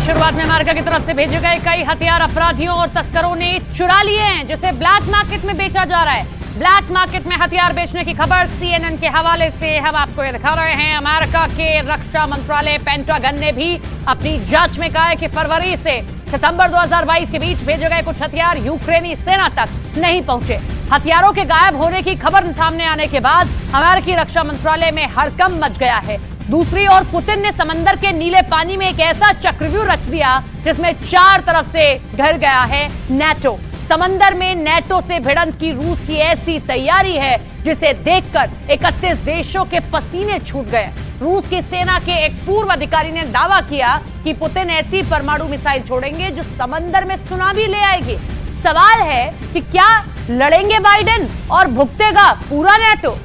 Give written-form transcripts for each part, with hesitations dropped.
शुरुआत में अमेरिका की तरफ से भेजे गए कई हथियार अपराधियों और तस्करों ने चुरा लिए हैं, जिसे ब्लैक मार्केट में बेचा जा रहा है। ब्लैक मार्केट में हथियार बेचने की खबर CNN के हवाले से हम आपको ये दिखा रहे हैं। अमेरिका के रक्षा मंत्रालय पेंटागन ने भी अपनी जांच में कहा है कि फरवरी से सितंबर 2022 के बीच भेजे गए कुछ हथियार यूक्रेनी सेना तक नहीं पहुंचे। हथियारों के गायब होने की खबर सामने आने के बाद अमेरिकी रक्षा मंत्रालय में हड़कंप मच गया है। दूसरी ओर पुतिन ने समंदर के नीले पानी में एक ऐसा चक्रव्यूह रच दिया जिसमें चार तरफ से घिर गया है नेटो। समंदर में नेटो से भिड़ंत की रूस की ऐसी तैयारी है जिसे देखकर 31 देशों के पसीने छूट गए। रूस की सेना के एक पूर्व अधिकारी ने दावा किया कि पुतिन ऐसी परमाणु मिसाइल छोड़ेंगे जो समंदर में सुनामी ले आएगी। सवाल है कि क्या लड़ेंगे बाइडेन और भुगतेगा पूरा नेटो?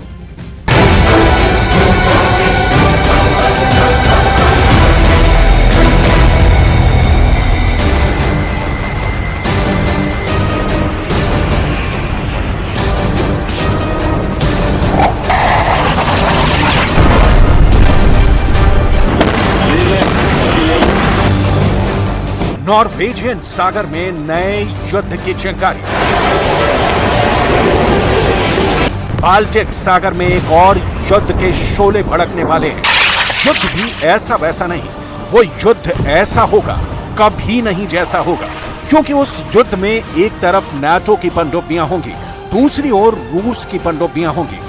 नॉर्वेजियन सागर में नए युद्ध की चिंगारी। बाल्टिक सागर में एक और युद्ध के शोले भड़कने वाले हैं। युद्ध भी ऐसा वैसा नहीं, वो युद्ध ऐसा होगा कभी नहीं जैसा होगा, क्योंकि उस युद्ध में एक तरफ नाटो की पनडुब्बियां होंगी, दूसरी ओर रूस की पनडुब्बियां होंगी।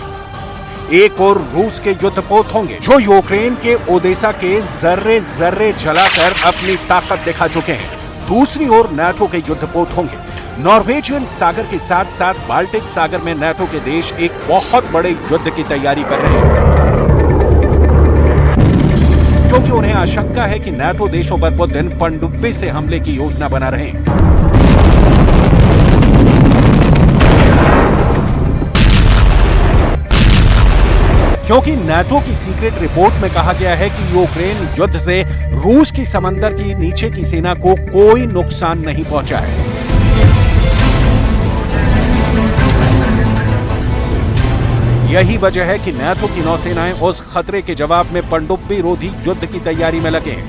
एक और रूस के युद्धपोत होंगे जो यूक्रेन के ओडेसा के जर्रे जर्रे जलाकर अपनी ताकत दिखा चुके हैं। दूसरी ओर नाटो के युद्धपोत होंगे। नॉर्वेजियन सागर के साथ साथ बाल्टिक सागर में नाटो के देश एक बहुत बड़े युद्ध की तैयारी कर रहे हैं, क्योंकि उन्हें आशंका है कि नाटो देशों पर पुतिन पनडुब्बी से हमले की योजना बना रहे हैं। क्योंकि नाटो की सीक्रेट रिपोर्ट में कहा गया है कि यूक्रेन युद्ध से रूस की समंदर की नीचे की सेना को कोई नुकसान नहीं पहुंचा है। यही वजह है कि नाटो की नौसेनाएं उस खतरे के जवाब में पनडुब्बी रोधी युद्ध की तैयारी में लगे हैं।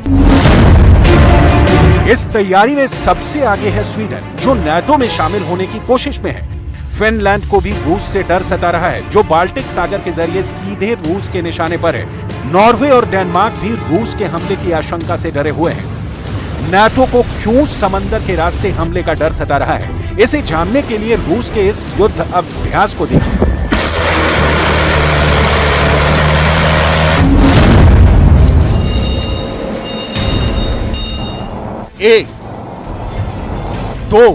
इस तैयारी में सबसे आगे है स्वीडन, जो नाटो में शामिल होने की कोशिश में है। फिनलैंड को भी रूस से डर सता रहा है, जो बाल्टिक सागर के जरिए सीधे रूस के निशाने पर है। नॉर्वे और डेनमार्क भी रूस के हमले की आशंका से डरे हुए हैं। नाटो को क्यों समंदर के रास्ते हमले का डर सता रहा है, इसे जानने के लिए रूस के इस युद्ध अभ्यास को देखिए। एक, दो,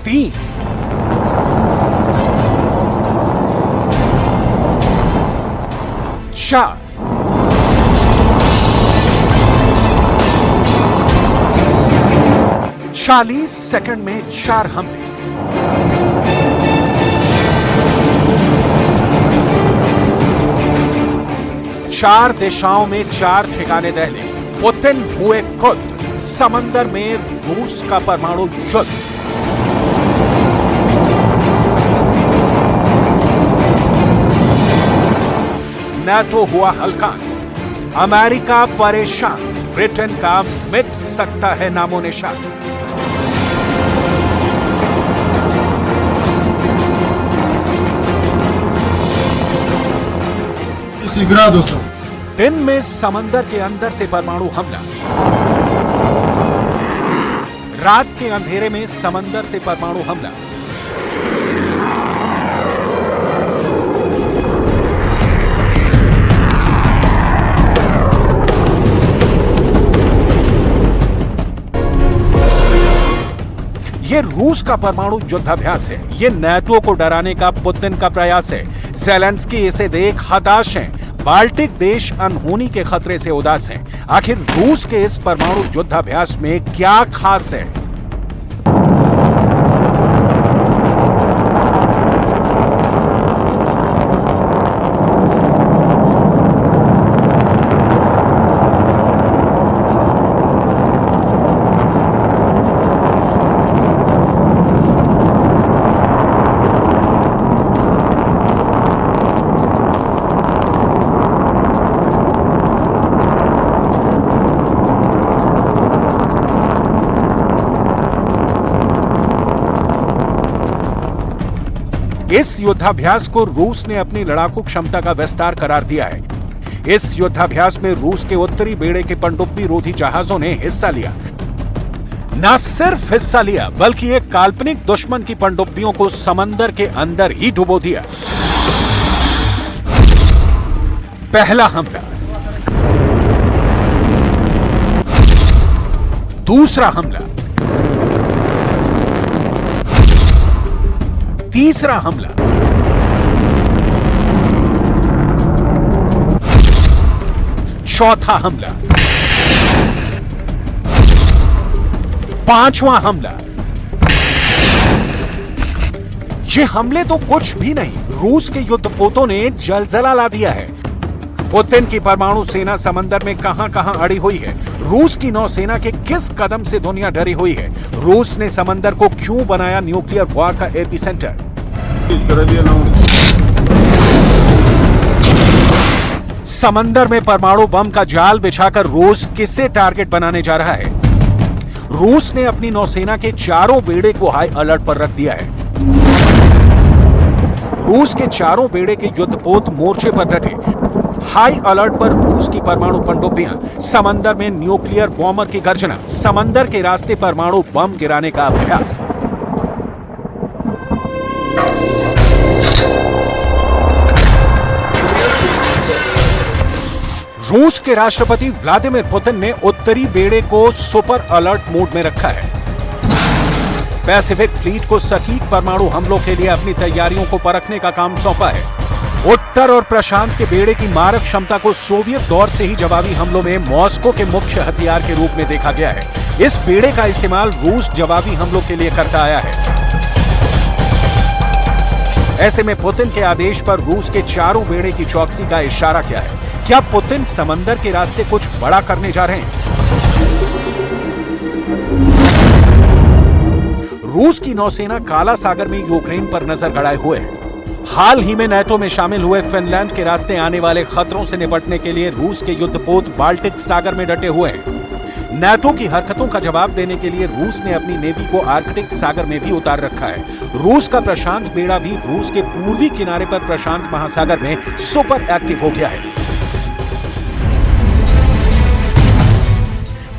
तीन, चार, 40 सेकंड में 4 हमले। चार दिशाओं में 4 ठिकाने दहले। पुतिन हुए खुद समंदर में रूस का परमाणु युद्ध। नाटो हुआ हल्कान, अमेरिका परेशान, ब्रिटेन का मिट सकता है नामो निशान। दिन में समंदर के अंदर से परमाणु हमला, रात के अंधेरे में समंदर से परमाणु हमला। ये रूस का परमाणु युद्धाभ्यास है। ये नाटो को डराने का पुतिन का प्रयास है। ज़ेलेंस्की इसे देख हताश हैं। बाल्टिक देश अनहोनी के खतरे से उदास हैं। आखिर रूस के इस परमाणु युद्धाभ्यास में क्या खास है? इस युद्धाभ्यास को रूस ने अपनी लड़ाकू क्षमता का विस्तार करार दिया है। इस युद्धाभ्यास में रूस के उत्तरी बेड़े के पनडुब्बी रोधी जहाजों ने हिस्सा लिया। न सिर्फ हिस्सा लिया बल्कि एक काल्पनिक दुश्मन की पनडुब्बियों को समंदर के अंदर ही डुबो दिया। पहला हमला, दूसरा हमला, तीसरा हमला, चौथा हमला, पांचवां हमला। ये हमले तो कुछ भी नहीं, रूस के युद्धपोतों ने जलजला ला दिया है। पुतिन की परमाणु सेना समंदर में कहां कहां अड़ी हुई है, रूस की नौसेना के किस कदम से दुनिया डरी हुई है, रूस ने समंदर को क्यों बनाया न्यूक्लियर वॉर का एपिसेंटर। समंदर में परमाणु बम का जाल बिछाकर रूस किसे टारगेट बनाने जा रहा है। रूस ने अपनी नौसेना के चारों बेड़े को हाई अलर्ट पर रख दिया है। रूस के चारों बेड़े के युद्धपोत मोर्चे पर डटे। हाई अलर्ट पर रूस की परमाणु पनडुब्बियां, समंदर में न्यूक्लियर बॉम्बर की गर्जना, समंदर के रास्ते परमाणु बम गिराने का अभ्यास। रूस के राष्ट्रपति व्लादिमीर पुतिन ने उत्तरी बेड़े को सुपर अलर्ट मोड में रखा है। पैसिफिक फ्लीट को सटीक परमाणु हमलों के लिए अपनी तैयारियों को परखने का काम सौंपा है। उत्तर और प्रशांत के बेड़े की मारक क्षमता को सोवियत दौर से ही जवाबी हमलों में मॉस्को के मुख्य हथियार के रूप में देखा गया है। इस बेड़े का इस्तेमाल रूस जवाबी हमलों के लिए करता आया है। ऐसे में पुतिन के आदेश पर रूस के चारों बेड़े की चौकसी का इशारा क्या है? क्या पुतिन समंदर के रास्ते कुछ बड़ा करने जा रहे हैं? रूस की नौसेना काला सागर में यूक्रेन पर नजर गड़ाए हुए है। हाल ही में नाटो में शामिल हुए फिनलैंड के रास्ते आने वाले खतरों से निपटने के लिए रूस के युद्धपोत बाल्टिक सागर में डटे हुए हैं। नाटो की हरकतों का जवाब देने के लिए रूस ने अपनी नेवी को आर्कटिक सागर में भी उतार रखा है। रूस का प्रशांत बेड़ा भी रूस के पूर्वी किनारे पर प्रशांत महासागर में सुपर एक्टिव हो गया है।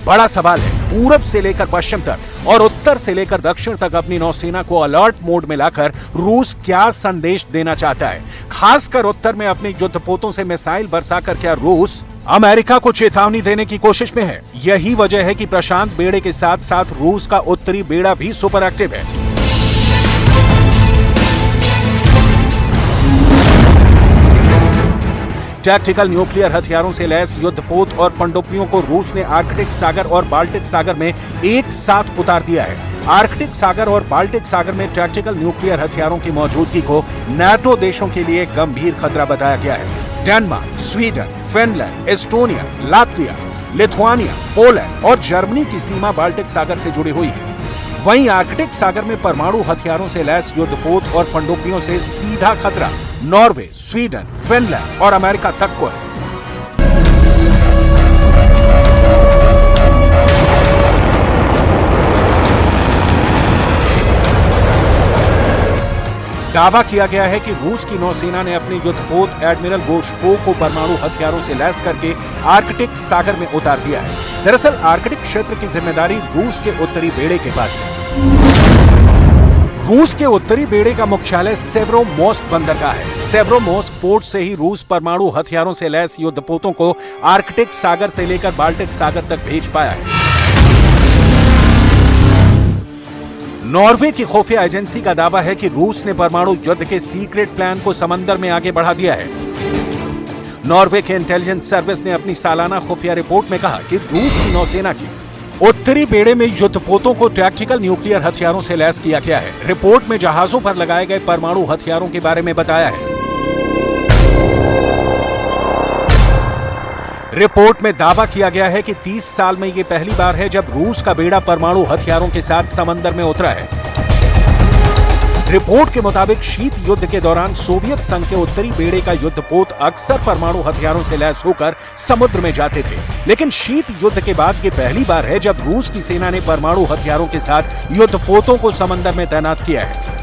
बड़ा सवाल है, पूरब से लेकर पश्चिम तक और उत्तर से लेकर दक्षिण तक अपनी नौसेना को अलर्ट मोड में लाकर रूस क्या संदेश देना चाहता है? खासकर उत्तर में अपने युद्धपोतों से मिसाइल बरसाकर क्या रूस अमेरिका को चेतावनी देने की कोशिश में है? यही वजह है कि प्रशांत बेड़े के साथ साथ रूस का उत्तरी बेड़ा भी सुपर एक्टिव है। टैक्टिकल न्यूक्लियर हथियारों से लैस युद्धपोत और पनडुब्बियों को रूस ने आर्कटिक सागर और बाल्टिक सागर में एक साथ उतार दिया है। आर्कटिक सागर और बाल्टिक सागर में टैक्टिकल न्यूक्लियर हथियारों की मौजूदगी को नाटो देशों के लिए गंभीर खतरा बताया गया है। Denmark, Sweden, Finland, Estonia, Latvia, Lithuania, Poland और जर्मनी की सीमा बाल्टिक सागर से जुड़ी हुई है। वहीं आर्कटिक सागर में परमाणु हथियारों से लैस युद्धपोत और पनडुब्बियों से सीधा खतरा नॉर्वे, स्वीडन, फिनलैंड और अमेरिका तक को है। दावा किया गया है कि रूस की नौसेना ने अपने युद्धपोत एडमिरल गोर्शकोव को परमाणु हथियारों से लैस करके आर्कटिक सागर में उतार दिया है। दरअसल आर्कटिक क्षेत्र की जिम्मेदारी रूस के उत्तरी बेड़े के पास है। रूस के उत्तरी बेड़े का मुख्यालय सेवरोमोर्स्क बंदरगाह है। सेवरोमोर्स्क पोर्ट से ही रूस परमाणु हथियारों से लैस युद्धपोतों को आर्कटिक सागर से लेकर बाल्टिक सागर तक भेज पाया है। नॉर्वे की खुफिया एजेंसी का दावा है कि रूस ने परमाणु युद्ध के सीक्रेट प्लान को समंदर में आगे बढ़ा दिया है। नॉर्वे के इंटेलिजेंस सर्विस ने अपनी सालाना खुफिया रिपोर्ट में कहा कि रूस की नौसेना की उत्तरी बेड़े में युद्धपोतों को टैक्टिकल न्यूक्लियर हथियारों से लैस किया गया है। रिपोर्ट में जहाजों पर लगाए गए परमाणु हथियारों के बारे में बताया है। रिपोर्ट में दावा किया गया है कि 30 साल में यह पहली बार है जब रूस का बेड़ा परमाणु हथियारों के साथ समंदर में उतरा है। रिपोर्ट के मुताबिक शीत युद्ध के दौरान सोवियत संघ के उत्तरी बेड़े का युद्धपोत अक्सर परमाणु हथियारों से लैस होकर समुद्र में जाते थे, लेकिन शीत युद्ध के बाद ये पहली बार है जब रूस की सेना ने परमाणु हथियारों के साथ युद्धपोतों को समंदर में तैनात किया है।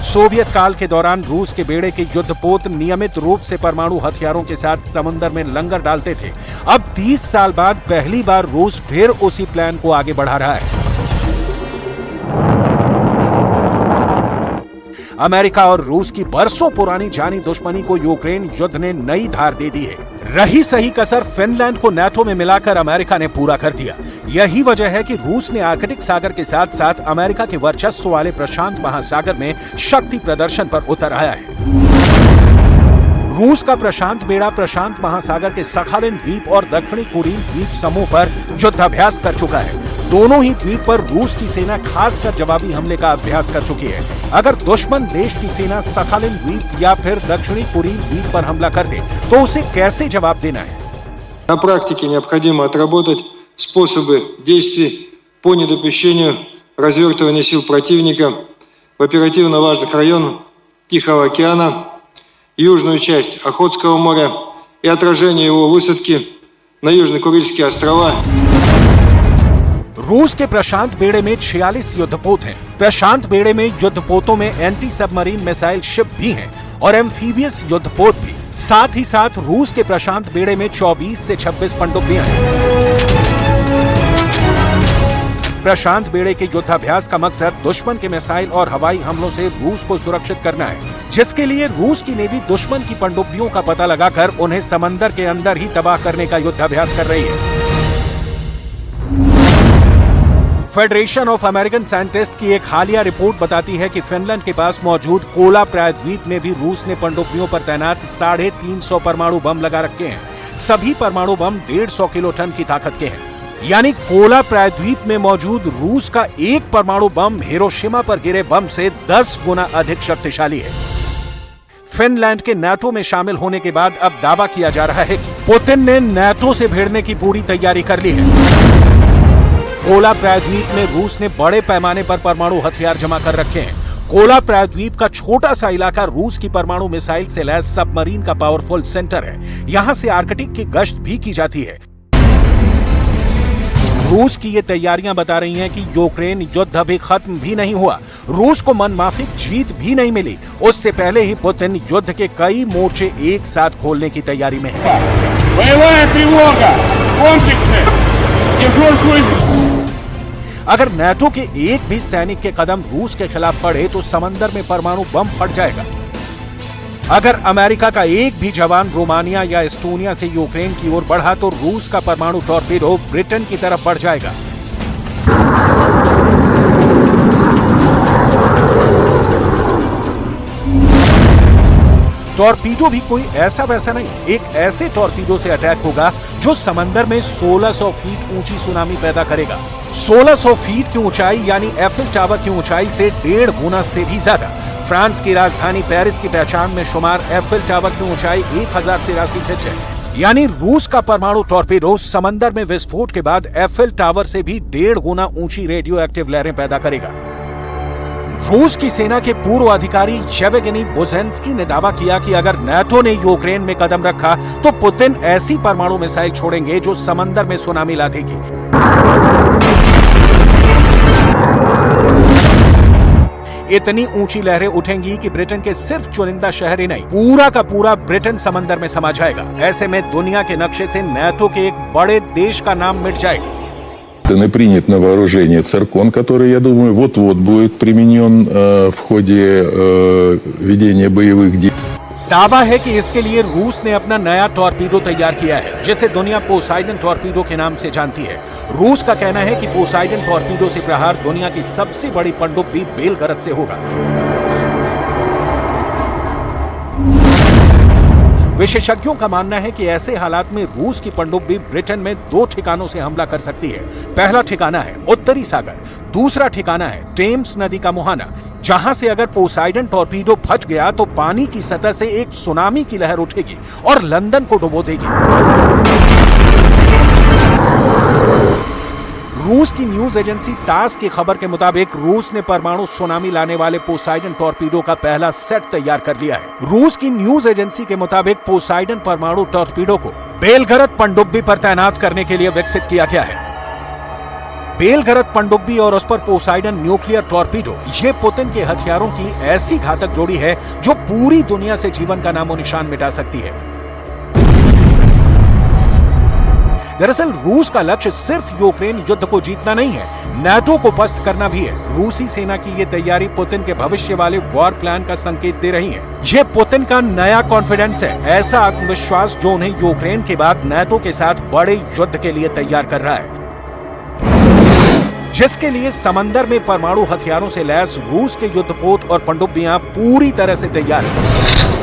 सोवियत काल के दौरान रूस के बेड़े के युद्धपोत नियमित रूप से परमाणु हथियारों के साथ समुद्र में लंगर डालते थे। अब 30 साल बाद पहली बार रूस फिर उसी प्लान को आगे बढ़ा रहा है। अमेरिका और रूस की बरसों पुरानी जानी दुश्मनी को यूक्रेन युद्ध ने नई धार दे दी है। रही सही कसर फिनलैंड को नाटो में मिलाकर अमेरिका ने पूरा कर दिया। यही वजह है कि रूस ने आर्कटिक सागर के साथ साथ अमेरिका के वर्चस्व वाले प्रशांत महासागर में शक्ति प्रदर्शन पर उतर आया है। रूस का प्रशांत बेड़ा प्रशांत महासागर के सखालिन द्वीप और दक्षिणी कुरिल द्वीप समूह पर युद्धाभ्यास कर चुका है। दोनों ही द्वीप पर रूस की सेना खासकर जवाबी हमले का अभ्यास कर चुकी है। अगर दुश्मन देश की सेना सखालिन द्वीप या फिर दक्षिणी कुरिल द्वीप पर हमला कर दे तो उसे कैसे जवाब देना है? На практике необходимо отработать способы действий по недопущению развертывания сил противника в оперативно важных районах Тихого океана, южную часть Охотского моря и отражение его высадки на Южно-Курильские острова. रूस के प्रशांत बेड़े में 46 युद्धपोत हैं। प्रशांत बेड़े में युद्धपोतों में एंटी सबमरीन मिसाइल शिप भी हैं और एम्फीबियस युद्धपोत भी। साथ ही साथ रूस के प्रशांत बेड़े में 24 से 26 पनडुब्बियां हैं। प्रशांत बेड़े के युद्धाभ्यास का मकसद दुश्मन के मिसाइल और हवाई हमलों से रूस को सुरक्षित करना है, जिसके लिए रूस की नेवी दुश्मन की पनडुब्बियों का पता लगाकर उन्हें समंदर के अंदर ही तबाह करने का युद्धाभ्यास कर रही है। फेडरेशन ऑफ अमेरिकन साइंटिस्ट की एक हालिया रिपोर्ट बताती है कि फिनलैंड के पास मौजूद कोला प्रायद्वीप में भी रूस ने पनडुब्बियों पर तैनात 350 परमाणु बम लगा रखे हैं। सभी परमाणु बम 150 किलो टन की ताकत के हैं। यानी कोला प्रायद्वीप में मौजूद रूस का एक परमाणु बम हिरोशिमा पर गिरे बम से 10 गुना अधिक शक्तिशाली है। फिनलैंड के नाटो में शामिल होने के बाद अब दावा किया जा रहा है कि पुतिन ने नाटो से भिड़ने की पूरी तैयारी कर ली है। कोला प्रायद्वीप में रूस ने बड़े पैमाने पर परमाणु हथियार जमा कर रखे हैं। कोला प्रायद्वीप का छोटा सा इलाका रूस की परमाणु मिसाइल से लैस सबमरीन का पावरफुल सेंटर है। यहां से आर्कटिक की गश्त भी की जाती है। रूस की ये तैयारियां बता रही हैं कि यूक्रेन युद्ध अभी खत्म भी नहीं हुआ। रूस को मनमाफिक जीत भी नहीं मिली। उससे पहले ही पुतिन युद्ध के कई मोर्चे एक साथ खोलने की तैयारी में है। अगर नाटो के एक भी सैनिक के कदम रूस के खिलाफ पड़े तो समंदर में परमाणु बम फट जाएगा। अगर अमेरिका का एक भी जवान रोमानिया या एस्टोनिया से यूक्रेन की ओर बढ़ा तो रूस का परमाणु टॉर्पीडो ब्रिटेन की तरफ बढ़ जाएगा। टॉर्पीडो भी कोई ऐसा वैसा नहीं, एक ऐसे टॉर्पीडो से अटैक होगा जो समंदर में 1600 फीट ऊंची सुनामी पैदा करेगा। 1600 फीट की ऊंचाई यानी एफिल टावर की ऊंचाई से 1.5 गुना से भी ज्यादा। फ्रांस की राजधानी पेरिस की पहचान में शुमार एफिल टावर की ऊंचाई 1083 फीट है। यानी रूस का परमाणु टॉर्पीडो समंदर में विस्फोट के बाद एफिल टावर से भी 1.5 गुना ऊंची रेडियो एक्टिव लहरें पैदा करेगा। रूस की सेना के पूर्व अधिकारी येवगेनी बुजेंस्की ने दावा किया कि अगर नाटो ने यूक्रेन में कदम रखा तो पुतिन ऐसी परमाणु मिसाइल छोड़ेंगे जो समंदर में सुनामी ला देगी। इतनी ऊंची लहरें उठेंगी कि ब्रिटेन के सिर्फ चुनिंदा शहर ही नहीं, पूरा का पूरा ब्रिटेन समंदर में समा जाएगा। ऐसे में दुनिया के नक्शे से नाटो के एक बड़े देश का नाम मिट जाएगा। Принят на вооружение циркон, который, я думаю, вот-вот будет применен в ходе ведения боевых действий. दावा है कि इसके लिए रूस ने अपना नया टॉर्पीडो तैयार किया है, जिसे दुनिया पोसाइडन टॉर्पीडो के नाम से जानती है। रूस का कहना है कि पोसाइडन टॉर्पीडो से प्रहार दुनिया की सबसे बड़ी पनडुब्बी बेलगरद से होगा। विशेषज्ञों का मानना है कि ऐसे हालात में रूस की पनडुब्बी ब्रिटेन में 2 ठिकानों से हमला कर सकती है। पहला ठिकाना है उत्तरी सागर, दूसरा ठिकाना है टेम्स नदी का मुहाना, जहां से अगर पोसाइडन टॉर्पीडो फट गया तो पानी की सतह से एक सुनामी की लहर उठेगी और लंदन को डुबो देगी। रूस की न्यूज एजेंसी तास की खबर के मुताबिक रूस ने परमाणु सुनामी लाने वाले पोसाइडन टॉर्पीडो का पहला सेट तैयार कर लिया है। रूस की न्यूज एजेंसी के मुताबिक पोसाइडन परमाणु टॉर्पीडो को बेलगरद पनडुब्बी पर तैनात करने के लिए विकसित किया गया है। बेलगरद पनडुब्बी और उस पर पोसाइडन न्यूक्लियर टॉर्पीडो, ये पुतिन के हथियारों की ऐसी घातक जोड़ी है जो पूरी दुनिया से जीवन का नामो निशान मिटा सकती है। दरअसल रूस का लक्ष्य सिर्फ यूक्रेन युद्ध को जीतना नहीं है, नाटो को पस्त करना भी है। रूसी सेना की ये तैयारी पुतिन के भविष्य वाले वॉर प्लान का संकेत दे रही है। ये पुतिन का नया कॉन्फिडेंस है, ऐसा आत्मविश्वास जो उन्हें यूक्रेन के बाद नाटो के साथ बड़े युद्ध के लिए तैयार कर रहा है, जिसके लिए समंदर में परमाणु हथियारों से लैस रूस के युद्धपोत और पनडुब्बियां पूरी तरह से तैयार हैं।